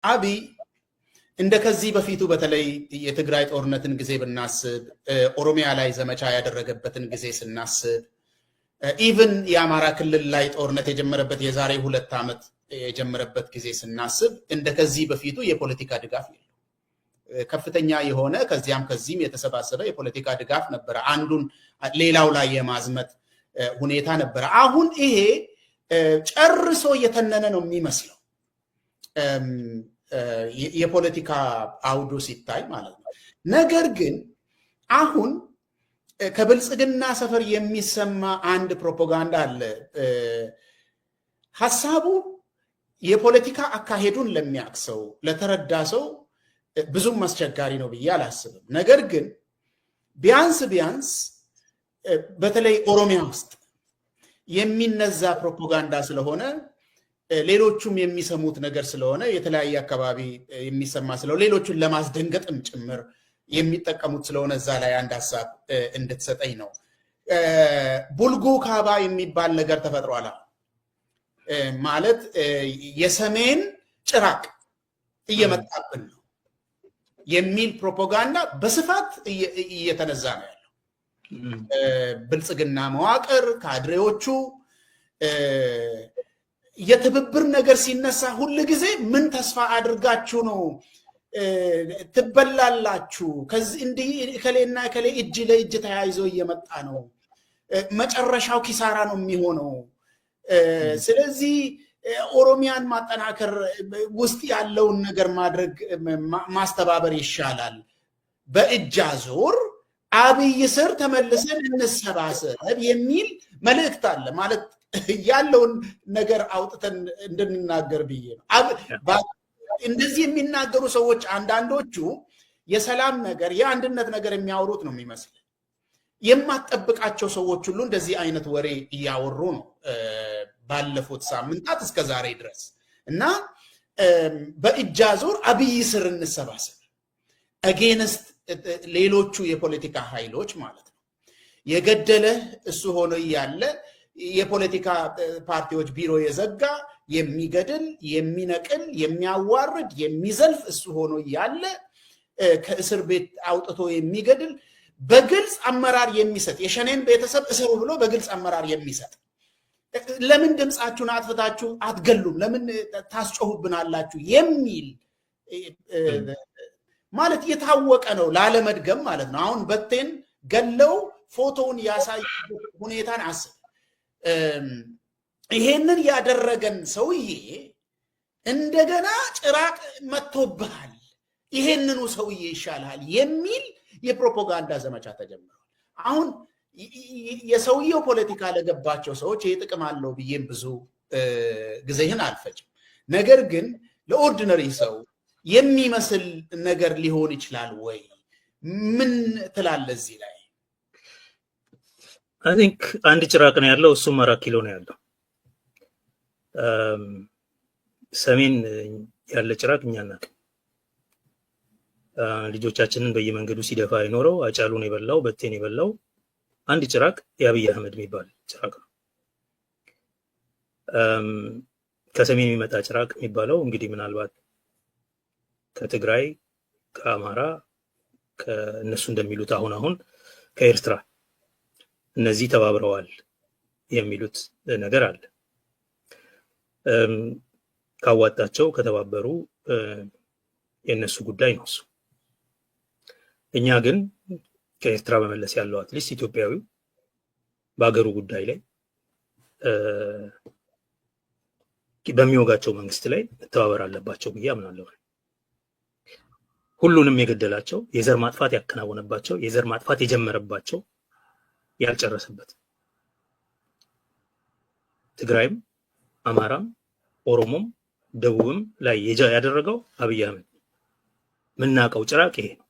አብይ እንደ ከዚህ በፊቱ በተለይ የትግራይ ጦርነትን ጊዜ ብናስብ፣ ኦሮሚያ ላይ ዘመቻ ያደረገበትን ጊዜ ስናስብ፣ ኢቭን የአማራ ክልል ላይ ጦርነት የጀመረበት የዛሬ 2 ዓመት የጀመረበት ጊዜ ስናስብ እንደ ከዚህ በፊቱ የፖለቲካ ድጋፍ የለም። ከፍተኛ የሆነ ከዚያም ከዚህም የተሰባሰበ የፖለቲካ ድጋፍ ነበረ። አንዱን ሌላው ላይ የማዝመት ሁኔታ ነበረ። አሁን ይሄ ጨርሶ የተነነ ነው የሚመስለው የፖለቲካ አውዱ ሲታይ ማለት ነው። ነገር ግን አሁን ከብልጽግና ሰፈር የሚሰማ አንድ ፕሮፓጋንዳ አለ። ሐሳቡ የፖለቲካ አካሄዱን ለሚያውቅ ሰው ለተረዳ ሰው ብዙም አስቸጋሪ ነው ብዬ አላስብም። ነገር ግን ቢያንስ በተለይ ኦሮሚያ ውስጥ የሚነዛ ፕሮፓጋንዳ ስለሆነ ሌሎቹም የሚሰሙት ነገር ስለሆነ የተለያየ አካባቢ የሚሰማ ስለሆነ ሌሎቹን ለማስደንገጥም ጭምር የሚጠቀሙት ስለሆነ እዛ ላይ አንድ ሀሳብ እንድትሰጠኝ ነው። ቡልጉ ካባ የሚባል ነገር ተፈጥሯል። ማለት የሰሜን ጭራቅ እየመጣብን ነው የሚል ፕሮፓጋንዳ በስፋት እየተነዛ ነው ያለው። ብልጽግና መዋቅር ካድሬዎቹ የትብብር ነገር ሲነሳ ሁል ጊዜ ምን ተስፋ አድርጋችሁ ነው ትበላላችሁ? ከዚህ እንዲህ እከሌና እከሌ እጅ ለእጅ ተያይዞ እየመጣ ነው፣ መጨረሻው ኪሳራ ነው የሚሆነው። ስለዚህ ኦሮሚያን ማጠናከር ውስጥ ያለውን ነገር ማድረግ ማስተባበር ይሻላል። በእጅ አዙር አብይ ስር ተመልሰን እንሰባሰብ የሚል መልእክት አለ። ማለት ያለውን ነገር አውጥተን እንድንናገር ብዬ ነው። እንደዚህ የሚናገሩ ሰዎች አንዳንዶቹ የሰላም ነገር የአንድነት ነገር የሚያወሩት ነው የሚመስል። የማትጠብቃቸው ሰዎች ሁሉ እንደዚህ አይነት ወሬ እያወሩ ነው ባለፉት ሳምንታት እስከ ዛሬ ድረስ እና በእጅ አዙር አብይ ስር እንሰባሰብ አጌንስት ሌሎቹ የፖለቲካ ኃይሎች ማለት ነው። የገደለ እሱ ሆኖ እያለ የፖለቲካ ፓርቲዎች ቢሮ የዘጋ የሚገድል የሚነቅል የሚያዋርድ የሚዘልፍ እሱ ሆኖ እያለ ከእስር ቤት አውጥቶ የሚገድል በግልጽ አመራር የሚሰጥ የሸኔን ቤተሰብ እስሩ ብሎ በግልጽ አመራር የሚሰጥ ለምን ድምፃችሁን አጥፍታችሁ አትገሉም? ለምን ታስጮሁብናላችሁ? የሚል ማለት የታወቀ ነው፣ ላለመድገም ማለት ነው። አሁን በቴን ገለው ፎቶውን ያሳይ ሁኔታን አስብ። ይሄንን ያደረገን ሰውዬ እንደገና ጭራቅ መጥቶብሃል፣ ይሄንኑ ሰውዬ ይሻልሃል የሚል የፕሮፓጋንዳ ዘመቻ ተጀምሯል። አሁን የሰውየው ፖለቲካ ለገባቸው ሰዎች ይሄ ጥቅም አለው ብዬም ብዙ ጊዜህን አልፈጅም። ነገር ግን ለኦርዲነሪ ሰው የሚመስል ነገር ሊሆን ይችላል ወይ? ምን ትላለህ እዚህ ላይ? አይ ቲንክ አንድ ጭራቅ ነው ያለው፣ እሱም 4 ኪሎ ነው ያለው። ሰሜን ያለ ጭራቅ እኛ እናት ልጆቻችንን በየመንገዱ ሲደፋ የኖረው አጫሉን የበላው በቴን የበላው አንድ ጭራቅ የአብይ አህመድ የሚባል ጭራቅ ነው። ከሰሜን የሚመጣ ጭራቅ የሚባለው እንግዲህ ምናልባት ከትግራይ ከአማራ ከእነሱ እንደሚሉት አሁን ከኤርትራ እነዚህ ተባብረዋል የሚሉት ነገር አለ። ካዋጣቸው ከተባበሩ የነሱ ጉዳይ ነው እሱ። እኛ ግን ከኤርትራ በመለስ ያለው አትሊስት ኢትዮጵያዊው በአገሩ ጉዳይ ላይ በሚወጋቸው መንግስት ላይ መተባበር አለባቸው ብዬ አምናለሁ። ሁሉንም የገደላቸው የዘር ማጥፋት ያከናወነባቸው የዘር ማጥፋት የጀመረባቸው ያልጨረሰበት ትግራይም አማራም ኦሮሞም ደቡብም ላይ ያደረገው አብይ አህመድ ምናቀው ጭራቅ ይሄ ነው።